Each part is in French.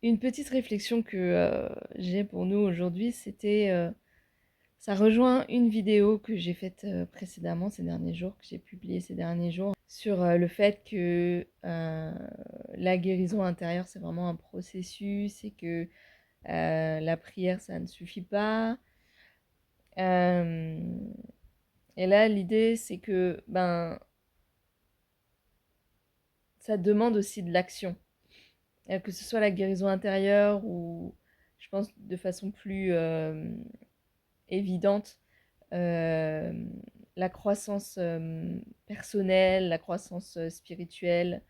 Une petite réflexion que j'ai pour nous aujourd'hui, ça rejoint une vidéo que j'ai faite précédemment ces derniers jours, que j'ai publiée ces derniers jours, sur le fait que la guérison intérieure, c'est vraiment un processus et que la prière, ça ne suffit pas. Euh, et là, l'idée, c'est que ça demande aussi de l'action. Que ce soit la guérison intérieure ou, je pense, de façon plus évidente, euh, la croissance personnelle, la croissance spirituelle,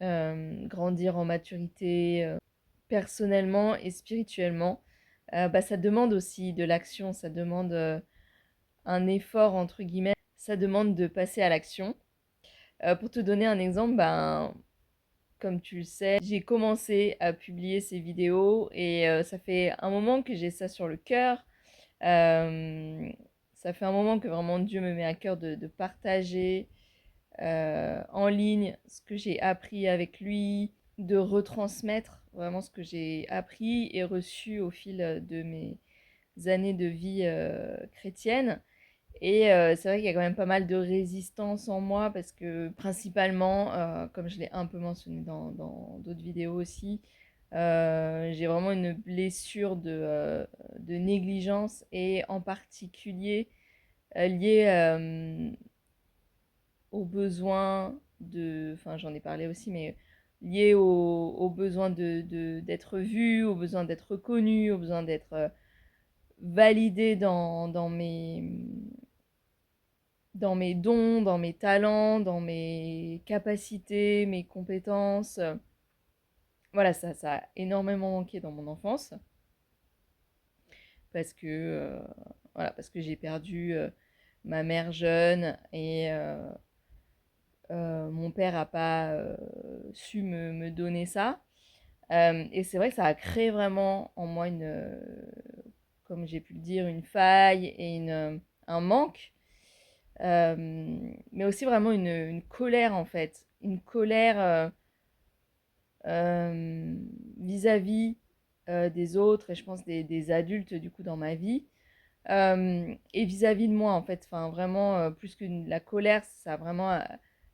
grandir en maturité personnellement et spirituellement, ça demande aussi de l'action, ça demande un effort, entre guillemets, ça demande de passer à l'action. Pour te donner un exemple, comme tu le sais, j'ai commencé à publier ces vidéos et ça fait un moment que j'ai ça sur le cœur. Euh, Ça fait un moment que vraiment Dieu me met à cœur de partager en ligne ce que j'ai appris avec lui, de retransmettre vraiment ce que j'ai appris et reçu au fil de mes années de vie chrétienne. Et c'est vrai qu'il y a quand même pas mal de résistance en moi parce que principalement, comme je l'ai un peu mentionné dans d'autres vidéos aussi, j'ai vraiment une blessure de négligence et en particulier liée aux besoins de... Enfin, j'en ai parlé aussi, mais liée au besoin d'être vu, au besoin d'être reconnu, au besoin d'être validé dans mes dons, dans mes talents, dans mes capacités, mes compétences. Voilà, ça a énormément manqué dans mon enfance parce que, voilà, parce que j'ai perdu ma mère jeune et mon père n'a pas su me donner ça. Et c'est vrai que ça a créé vraiment en moi comme j'ai pu le dire, une faille et un manque. Mais aussi vraiment une colère en fait, une colère vis-à-vis des autres et je pense des adultes du coup dans ma vie et vis-à-vis de moi en fait, enfin vraiment plus que la colère, ça a vraiment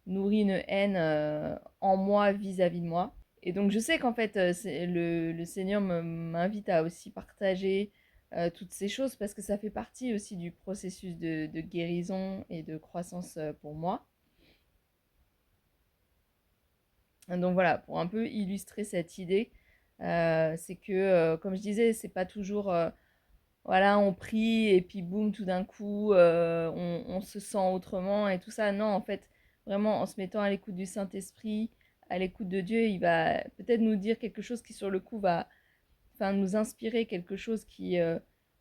nourri une haine en moi vis-à-vis de moi. Et donc je sais qu'en fait le Seigneur m'invite à aussi partager toutes ces choses parce que ça fait partie aussi du processus de guérison et de croissance pour moi. Donc voilà, pour un peu illustrer cette idée, c'est que, comme je disais, c'est pas toujours, voilà, on prie et puis boum, tout d'un coup, on se sent autrement et tout ça. Non, en fait, vraiment, en se mettant à l'écoute du Saint-Esprit, à l'écoute de Dieu, il va peut-être nous dire quelque chose qui, sur le coup, va, enfin, nous inspirer quelque chose qui,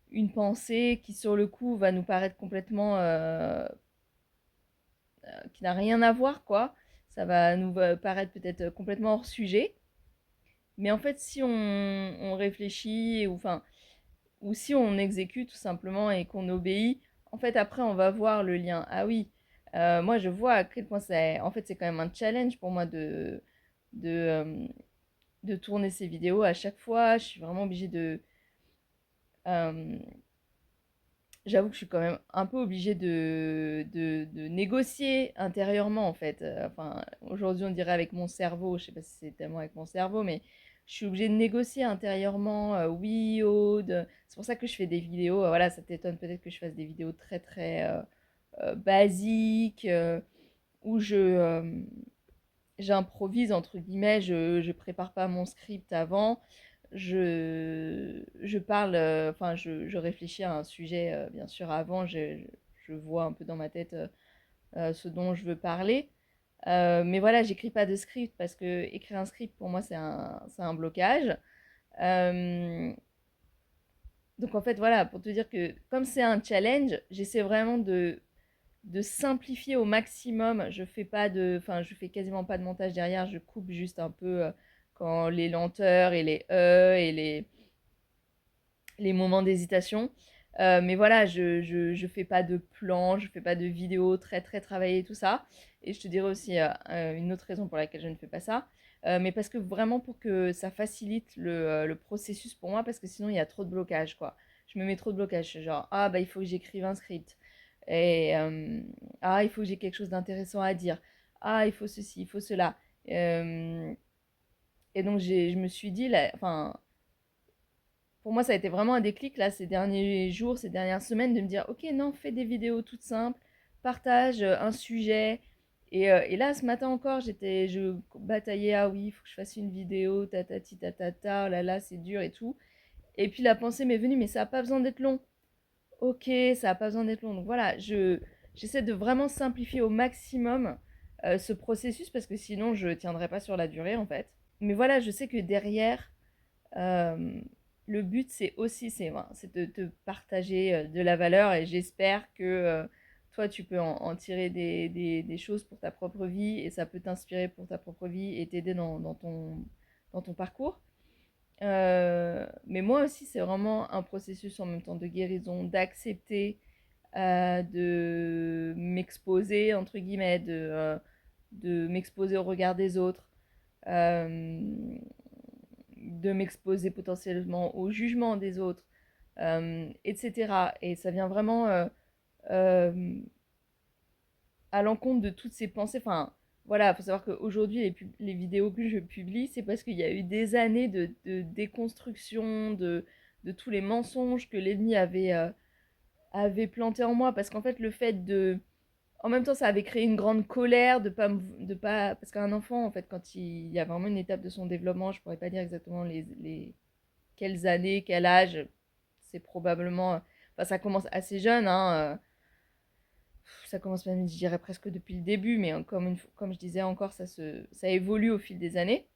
une pensée qui, sur le coup, va nous paraître complètement, qui n'a rien à voir, quoi. Ça va nous paraître peut-être complètement hors sujet. Mais en fait, si on réfléchit, ou, enfin, ou si on exécute tout simplement et qu'on obéit, en fait, après, on va voir le lien. Ah oui, moi, je vois à quel point c'est... En fait, c'est quand même un challenge pour moi de, euh, de tourner ces vidéos à chaque fois. Je suis vraiment obligée de... euh, J'avoue que je suis quand même un peu obligée de négocier intérieurement, en fait. Enfin, aujourd'hui, on dirait avec mon cerveau. Je sais pas si c'est tellement avec mon cerveau, mais je suis obligée de négocier intérieurement. Oui, Aude. C'est pour ça que je fais des vidéos. Voilà, ça t'étonne peut-être que je fasse des vidéos très, très basiques, où j'improvise, entre guillemets. Je prépare pas mon script avant. Je parle, enfin, je réfléchis à un sujet, bien sûr, avant, je vois un peu dans ma tête ce dont je veux parler. Mais voilà, j'écris pas de script parce que écrire un script, pour moi, c'est un blocage. Euh, donc, en fait, voilà, pour te dire que comme c'est un challenge, j'essaie vraiment de simplifier au maximum. Je fais pas de, enfin, je fais quasiment pas de montage derrière, je coupe juste un peu quand les lenteurs et les et les moments d'hésitation. Mais voilà, je fais pas de plan, je fais pas de vidéos très très travaillées, tout ça. Et je te dirai aussi une autre raison pour laquelle je ne fais pas ça. mais parce que vraiment pour que ça facilite le processus pour moi, parce que sinon il y a trop de blocage, quoi. Je me mets trop de blocage, genre, ah bah il faut que j'écrive un script, et ah il faut que j'ai quelque chose d'intéressant à dire, ah il faut ceci, il faut cela. Euh, et donc je me suis dit, là, enfin, pour moi ça a été vraiment un déclic là ces derniers jours, ces dernières semaines, de me dire, ok non, fais des vidéos toutes simples, partage un sujet. Et là, ce matin encore, je bataillais, ah oui, il faut que je fasse une vidéo, tatati tatata, oh là là, c'est dur et tout. Et puis la pensée m'est venue, mais ça n'a pas besoin d'être long. Ok, ça n'a pas besoin d'être long. Donc voilà, j'essaie de vraiment simplifier au maximum ce processus parce que sinon je ne tiendrai pas sur la durée en fait. Mais voilà, je sais que derrière, euh, le but c'est aussi voilà, c'est de te partager de la valeur et j'espère que toi tu peux en tirer des choses pour ta propre vie et ça peut t'inspirer pour ta propre vie et t'aider dans ton parcours. Mais moi aussi, c'est vraiment un processus en même temps de guérison, d'accepter de m'exposer, entre guillemets, de m'exposer au regard des autres, euh, de m'exposer potentiellement au jugement des autres, etc. Et ça vient vraiment euh, à l'encontre de toutes ces pensées. Enfin, voilà, il faut savoir qu'aujourd'hui, les vidéos que je publie, c'est parce qu'il y a eu des années de déconstruction de tous les mensonges que l'ennemi avait plantés en moi. Parce qu'en fait, le fait de... En même temps, ça avait créé une grande colère de pas... Parce qu'un enfant, en fait, quand il y a vraiment une étape de son développement, je pourrais pas dire exactement quelles années, quel âge, c'est probablement... Enfin, ça commence assez jeune, hein, ça commence même, je dirais, presque depuis le début, mais comme je disais encore, ça évolue au fil des années.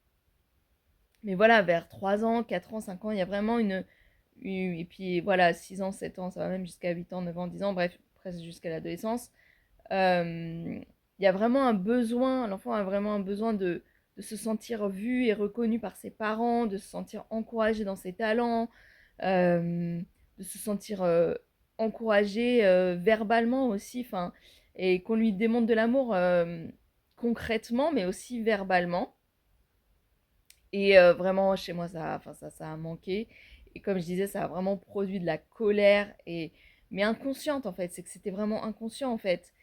Mais voilà, vers 3 ans, 4 ans, 5 ans, il y a vraiment et puis voilà, 6 ans, 7 ans, ça va même jusqu'à 8 ans, 9 ans, 10 ans, bref, presque jusqu'à l'adolescence. Euh, il y a vraiment un besoin, l'enfant a vraiment un besoin de se sentir vu et reconnu par ses parents, de se sentir encouragé dans ses talents, de se sentir encouragé verbalement aussi, enfin, et qu'on lui démontre de l'amour concrètement, mais aussi verbalement. Et vraiment, chez moi, ça a manqué. Et comme je disais, ça a vraiment produit de la colère, mais inconsciente en fait. C'est que c'était vraiment inconscient en fait.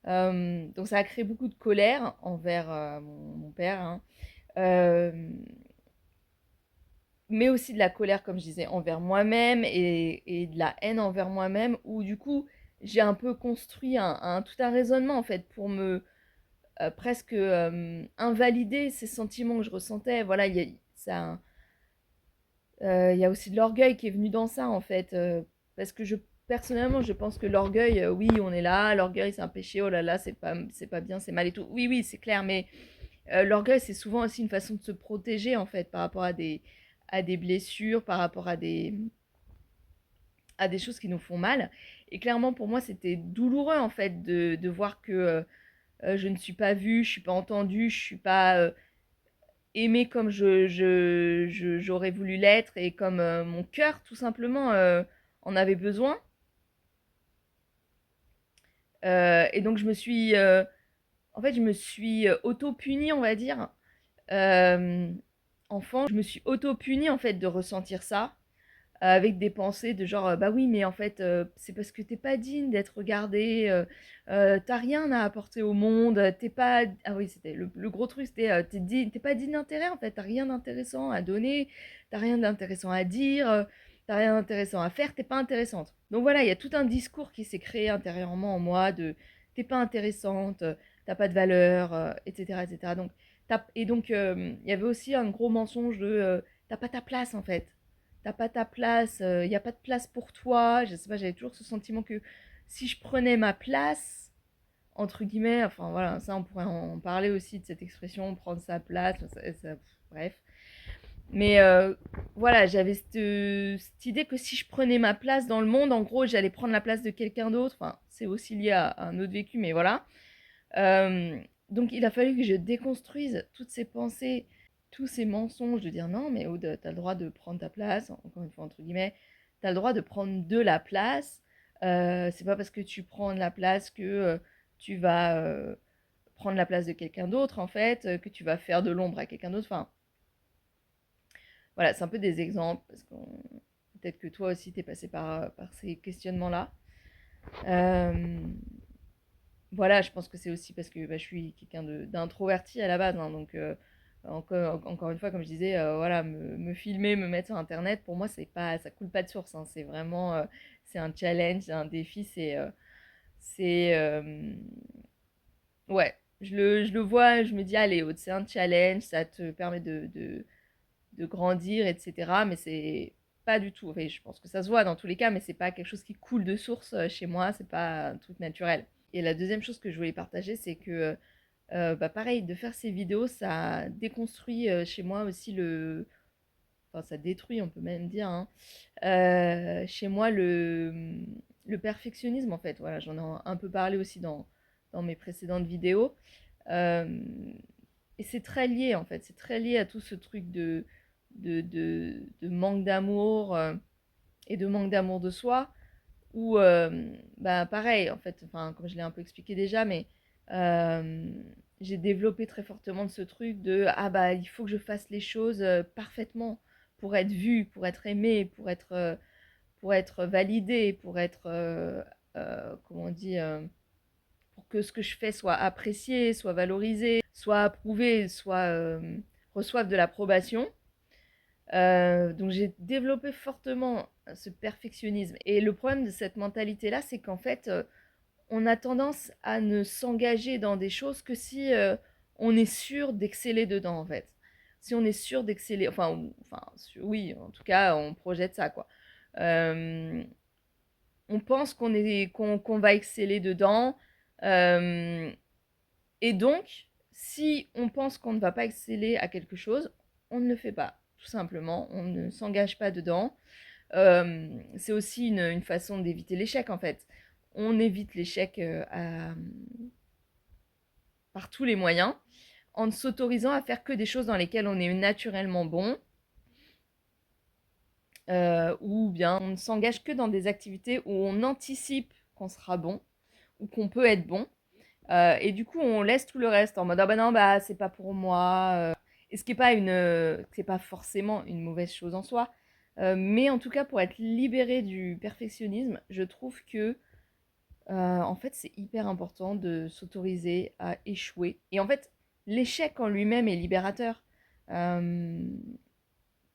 Donc ça a créé beaucoup de colère envers mon père, hein. Euh, mais aussi de la colère, comme je disais, envers moi-même et de la haine envers moi-même, où du coup, j'ai un peu construit tout un raisonnement, en fait, pour me presque invalider ces sentiments que je ressentais. Voilà, il y a aussi de l'orgueil qui est venu dans ça, en fait, parce que personnellement, je pense que l'orgueil, oui, on est là, l'orgueil, c'est un péché, oh là là, c'est pas bien, c'est mal et tout. Oui, oui, c'est clair, mais l'orgueil, c'est souvent aussi une façon de se protéger, en fait, par rapport à des blessures, par rapport à des choses qui nous font mal. Et clairement, pour moi, c'était douloureux, en fait, de voir que je ne suis pas vue, je suis pas entendue, je suis pas aimée comme j'aurais voulu l'être et comme mon cœur, tout simplement, en avait besoin. Et donc, en fait, je me suis auto-punie, on va dire. Euh, Enfant, je me suis auto-punie, en fait, de ressentir ça. Avec des pensées de genre, bah oui, mais en fait, c'est parce que t'es pas digne d'être regardé, t'as rien à apporter au monde, t'es pas... Ah oui, c'était le gros truc, c'était, t'es pas digne d'intérêt, en fait, t'as rien d'intéressant à donner, t'as rien d'intéressant à dire, t'as rien d'intéressant à faire, t'es pas intéressante. Donc voilà, il y a tout un discours qui s'est créé intérieurement en moi de t'es pas intéressante, t'as pas de valeur, etc., etc. Donc, et donc, il y avait aussi un gros mensonge de t'as pas ta place, en fait, t'as pas ta place, il n'y a pas de place pour toi. Je sais pas, j'avais toujours ce sentiment que si je prenais ma place, entre guillemets, enfin voilà, ça on pourrait en parler aussi de cette expression, prendre sa place, bref. Mais voilà, j'avais cette idée que si je prenais ma place dans le monde, en gros, j'allais prendre la place de quelqu'un d'autre. Enfin, c'est aussi lié à un autre vécu, mais voilà. Euh, donc il a fallu que je déconstruise toutes ces pensées, tous ces mensonges de dire non, mais Aude, t'as le droit de prendre ta place, encore une fois entre guillemets, t'as le droit de prendre de la place. C'est pas parce que tu prends de la place que tu vas prendre la place de quelqu'un d'autre, en fait, que tu vas faire de l'ombre à quelqu'un d'autre. Enfin, voilà, c'est un peu des exemples, parce que peut-être que toi aussi, t'es passé par ces questionnements-là. Euh, voilà, je pense que c'est aussi parce que bah, je suis quelqu'un d'introverti à la base, hein, donc encore une fois, comme je disais, voilà, me filmer, me mettre sur Internet, pour moi, c'est pas, ça coule pas de source, hein, c'est vraiment, c'est un challenge, c'est un défi, c'est, ouais, je le vois, je me dis, allez, Aude, c'est un challenge, ça te permet de grandir, etc. Mais c'est pas du tout, enfin, je pense que ça se voit dans tous les cas, mais c'est pas quelque chose qui coule de source chez moi, c'est pas un truc naturel. Et la deuxième chose que je voulais partager, c'est que, bah, pareil, de faire ces vidéos, ça déconstruit chez moi aussi enfin, ça détruit, on peut même dire, hein, chez moi le perfectionnisme, en fait. Voilà, j'en ai un peu parlé aussi dans mes précédentes vidéos. Euh, et c'est très lié, en fait. C'est très lié à tout ce truc de manque d'amour et de manque d'amour de soi. Ou, bah, pareil, en fait, enfin, comme je l'ai un peu expliqué déjà, mais euh, j'ai développé très fortement de ce truc de ah bah il faut que je fasse les choses parfaitement pour être vue, pour être aimée, pour être validée, pour être comment on dit pour que ce que je fais soit apprécié, soit valorisé, soit approuvé, soit reçoive de l'approbation. Donc j'ai développé fortement ce perfectionnisme. Et le problème de cette mentalité-là, c'est qu'en fait, on a tendance à ne s'engager dans des choses que si on est sûr d'exceller dedans, en fait. Si on est sûr d'exceller, oui, en tout cas, on projette ça, quoi. Euh, on pense qu'on va exceller dedans. euh, et donc, si on pense qu'on ne va pas exceller à quelque chose, on ne le fait pas, tout simplement. On ne s'engage pas dedans. C'est aussi une façon d'éviter l'échec, en fait. On évite l'échec par tous les moyens, en s'autorisant à faire que des choses dans lesquelles on est naturellement bon, ou bien on ne s'engage que dans des activités où on anticipe qu'on sera bon, ou qu'on peut être bon. Et du coup, on laisse tout le reste en mode ah bah non, bah c'est pas pour moi. Et ce qui est pas c'est pas forcément une mauvaise chose en soi. Mais en tout cas, pour être libéré du perfectionnisme, je trouve que en fait, c'est hyper important de s'autoriser à échouer. Et en fait, l'échec en lui-même est libérateur. Euh,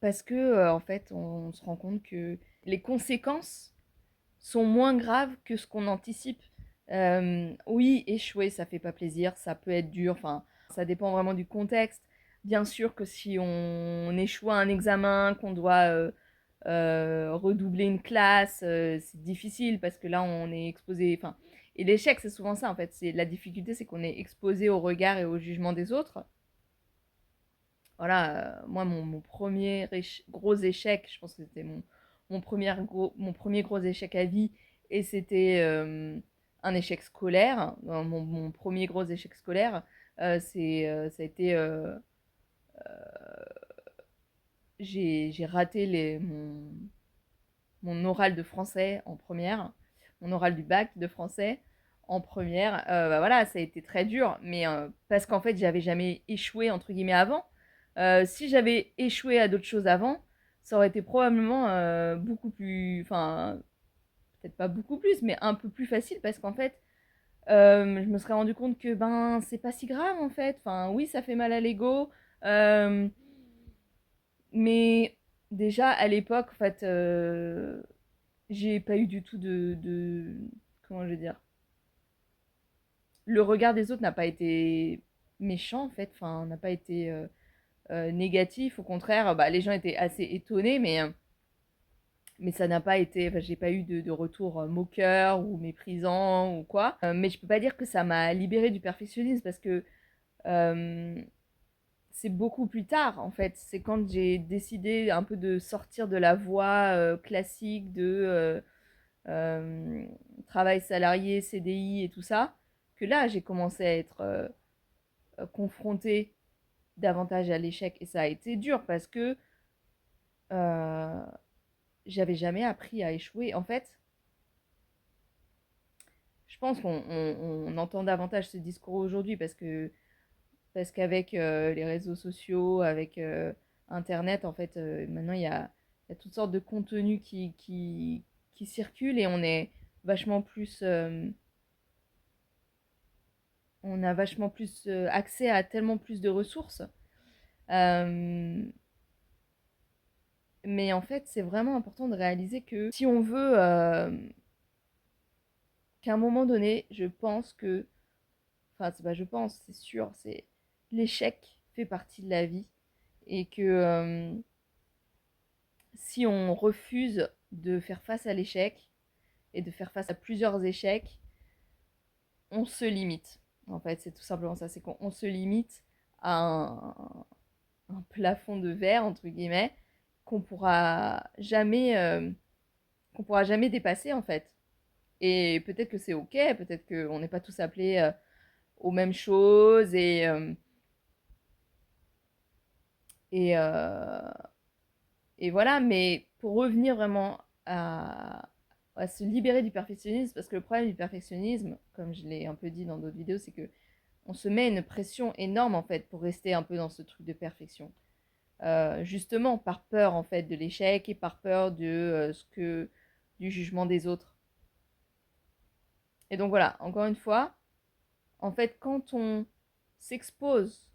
Parce que en fait, on se rend compte que les conséquences sont moins graves que ce qu'on anticipe. Oui, échouer, ça fait pas plaisir, ça peut être dur, enfin, ça dépend vraiment du contexte. Bien sûr que si on échoue à un examen, qu'on doit redoubler une classe, c'est difficile parce que là, on est exposé. Enfin, et l'échec, c'est souvent ça en fait. C'est la difficulté, c'est qu'on est exposé au regard et au jugement des autres. Voilà, moi, mon premier gros échec, je pense que c'était mon premier gros échec à vie, et c'était un échec scolaire. Mon premier gros échec scolaire, ça a été, j'ai raté mon oral de français en première, mon oral du bac de français en première. Bah voilà, ça a été très dur, mais parce qu'en fait, j'avais jamais échoué entre guillemets avant. Si j'avais échoué à d'autres choses avant, ça aurait été probablement beaucoup plus, enfin, peut-être pas beaucoup plus, mais un peu plus facile parce qu'en fait, je me serais rendu compte que ben c'est pas si grave en fait. Enfin, oui, ça fait mal à l'ego, euh, mais déjà à l'époque, en fait, j'ai pas eu du tout comment je vais dire, le regard des autres n'a pas été méchant en fait, enfin n'a pas été négatif, au contraire, bah, les gens étaient assez étonnés, mais ça n'a pas été, enfin, j'ai pas eu de retour moqueur ou méprisant ou quoi. Mais je peux pas dire que ça m'a libéré du perfectionnisme parce que euh, c'est beaucoup plus tard en fait. C'est quand j'ai décidé un peu de sortir de la voie classique de euh, travail salarié, CDI et tout ça, que là j'ai commencé à être confrontée davantage à l'échec. Et ça a été dur parce que j'avais jamais appris à échouer. En fait, je pense qu'on entend davantage ce discours aujourd'hui parce qu'avec les réseaux sociaux, avec Internet, en fait, maintenant il y a toutes sortes de contenus qui circulent et on est vachement plus, on a vachement plus accès à tellement plus de ressources. Euh, mais en fait, c'est vraiment important de réaliser que si on veut qu'à un moment donné, je pense que, enfin, c'est pas je pense, c'est sûr, c'est l'échec fait partie de la vie et que si on refuse de faire face à l'échec et de faire face à plusieurs échecs, on se limite. En fait, c'est tout simplement ça, c'est qu'on se limite à un plafond de verre, entre guillemets, qu'on pourra jamais, qu'on pourra jamais dépasser, en fait. Et peut-être que c'est ok, peut-être qu'on n'est pas tous appelés aux mêmes choses et, euh, et voilà, mais pour revenir vraiment à se libérer du perfectionnisme, parce que le problème du perfectionnisme, comme je l'ai un peu dit dans d'autres vidéos, c'est que on se met une pression énorme en fait pour rester un peu dans ce truc de perfection. Justement par peur en fait de l'échec et par peur de ce que du jugement des autres. Et donc voilà, encore une fois, en fait, quand on s'expose,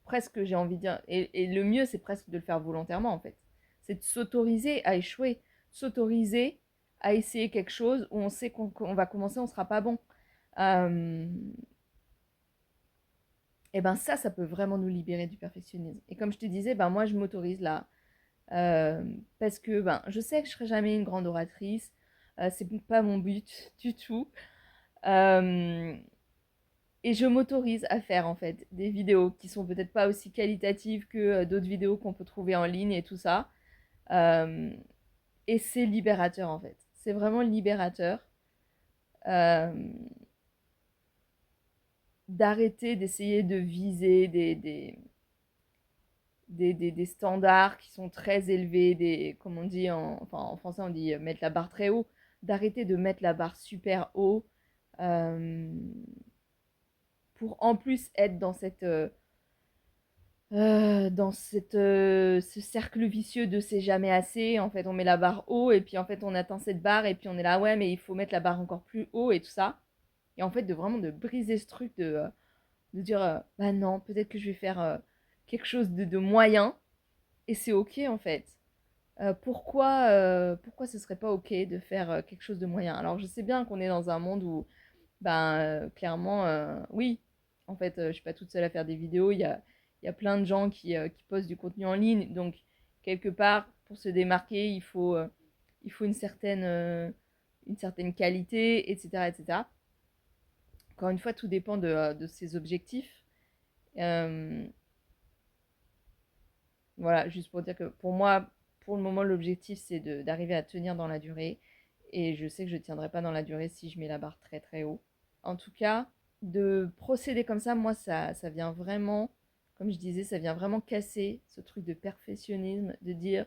presque j'ai envie de dire, et le mieux c'est presque de le faire volontairement en fait, c'est de s'autoriser à échouer, s'autoriser à essayer quelque chose où on sait qu'on va commencer, on sera pas bon. Euh, et ben ça peut vraiment nous libérer du perfectionnisme. Et comme je te disais, ben moi je m'autorise là, euh, parce que ben je sais que je serai jamais une grande oratrice, c'est pas mon but du tout. Euh, Et je m'autorise à faire en fait des vidéos qui sont peut-être pas aussi qualitatives que d'autres vidéos qu'on peut trouver en ligne et tout ça. Euh, et c'est libérateur en fait. C'est vraiment libérateur euh, d'arrêter d'essayer de viser des standards qui sont très élevés, comme on dit enfin, en français on dit mettre la barre très haut, d'arrêter de mettre la barre super haut euh, pour en plus être dans ce cercle vicieux de c'est jamais assez. En fait, on met la barre haut et puis en fait, on atteint cette barre et puis on est là, ouais, mais il faut mettre la barre encore plus haut et tout ça. Et en fait, de briser ce truc, de dire, bah non, peut-être que je vais faire quelque chose de moyen et c'est ok en fait. Pourquoi ce serait pas ok de faire quelque chose de moyen? Alors, je sais bien qu'on est dans un monde où, ben, clairement, oui, en fait, je suis pas toute seule à faire des vidéos. Il y a plein de gens qui postent du contenu en ligne. Donc, quelque part, pour se démarquer, il faut une certaine qualité, etc., etc. Encore une fois, tout dépend de ses objectifs. Euh, voilà, juste pour dire que pour moi, pour le moment, l'objectif, c'est d'arriver à tenir dans la durée. Et je sais que je ne tiendrai pas dans la durée si je mets la barre très très haut. En tout cas, de procéder comme ça, moi, ça vient vraiment, comme je disais, ça vient vraiment casser ce truc de perfectionnisme, de dire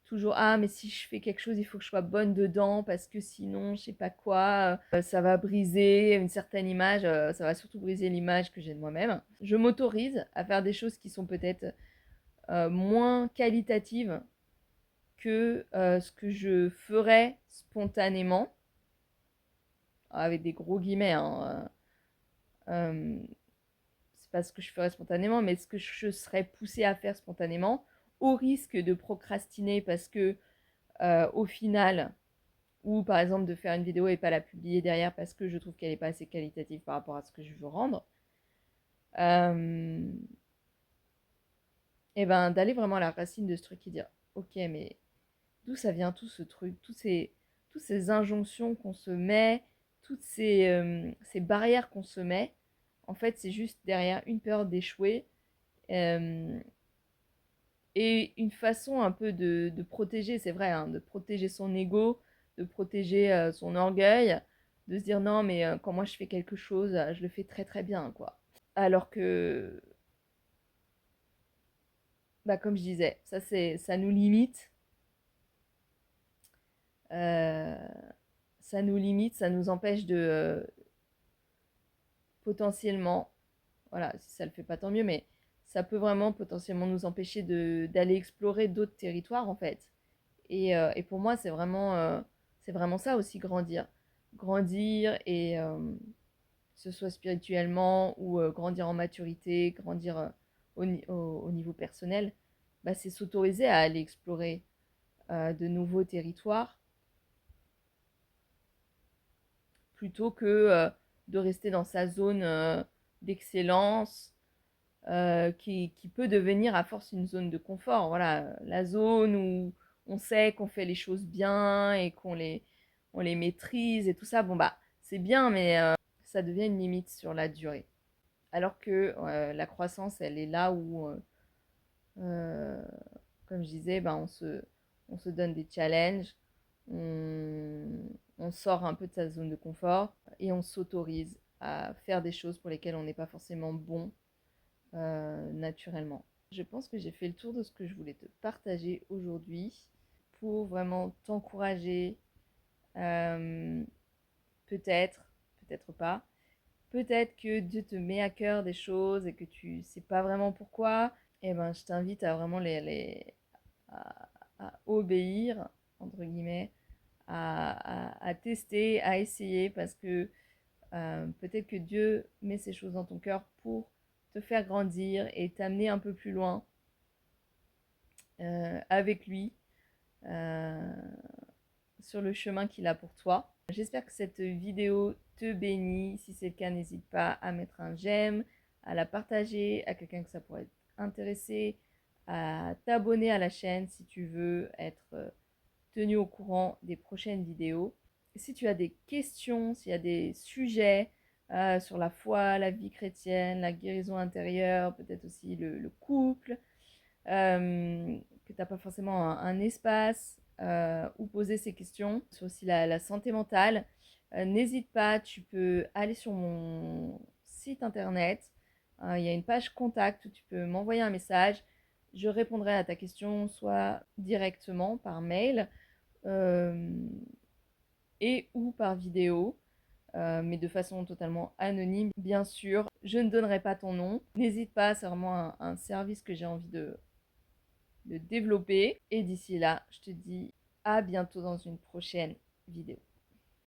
toujours, ah, mais si je fais quelque chose, il faut que je sois bonne dedans, parce que sinon, je sais pas quoi, ça va briser une certaine image, ça va surtout briser l'image que j'ai de moi-même. Je m'autorise à faire des choses qui sont peut-être moins qualitatives que ce que je ferais spontanément, avec des gros guillemets, hein, euh, c'est pas ce que je ferais spontanément, mais ce que je serais poussée à faire spontanément, au risque de procrastiner parce que au final, ou par exemple de faire une vidéo et pas la publier derrière parce que je trouve qu'elle n'est pas assez qualitative par rapport à ce que je veux rendre, euh, et ben d'aller vraiment à la racine de ce truc et dire ok, mais d'où ça vient tout ce truc, toutes ces injonctions qu'on se met, toutes ces barrières qu'on se met, en fait c'est juste derrière une peur d'échouer euh, et une façon un peu de protéger, c'est vrai, hein, de protéger son ego, de protéger son orgueil, de se dire non mais quand moi je fais quelque chose, je le fais très très bien quoi. Alors que, bah, comme je disais, ça nous limite. Euh, ça nous limite, ça nous empêche de potentiellement, voilà, si ça le fait pas tant mieux, mais ça peut vraiment potentiellement nous empêcher d'aller explorer d'autres territoires en fait. Et pour moi, c'est vraiment ça aussi, grandir. Grandir et que ce soit spirituellement ou grandir en maturité, grandir au niveau personnel, bah, c'est s'autoriser à aller explorer de nouveaux territoires plutôt que de rester dans sa zone d'excellence qui peut devenir à force une zone de confort. Voilà, la zone où on sait qu'on fait les choses bien et on les maîtrise et tout ça, bon bah c'est bien, mais ça devient une limite sur la durée. Alors que la croissance, elle est là où, euh, comme je disais, ben, on se donne des challenges, on, on sort un peu de sa zone de confort et on s'autorise à faire des choses pour lesquelles on n'est pas forcément bon naturellement. Je pense que j'ai fait le tour de ce que je voulais te partager aujourd'hui pour vraiment t'encourager, euh, peut-être, peut-être pas. Peut-être que Dieu te met à cœur des choses et que tu sais pas vraiment pourquoi. Eh ben, je t'invite à vraiment à obéir, entre guillemets, à tester, à essayer, parce que peut-être que Dieu met ces choses dans ton cœur pour te faire grandir et t'amener un peu plus loin avec lui euh, sur le chemin qu'il a pour toi. J'espère que cette vidéo te bénit. Si c'est le cas, n'hésite pas à mettre un j'aime, à la partager à quelqu'un que ça pourrait intéresser, à t'abonner à la chaîne si tu veux être tenu au courant des prochaines vidéos. Si tu as des questions, s'il y a des sujets sur la foi, la vie chrétienne, la guérison intérieure, peut-être aussi le couple, que tu n'as pas forcément un espace où poser ces questions, sur aussi la santé mentale, n'hésite pas, tu peux aller sur mon site internet, il y a une page contact où tu peux m'envoyer un message, je répondrai à ta question soit directement par mail euh, et ou par vidéo. Mais de façon totalement anonyme, bien sûr. Je ne donnerai pas ton nom. N'hésite pas, c'est vraiment un service que j'ai envie de développer. Et d'ici là, je te dis à bientôt dans une prochaine vidéo.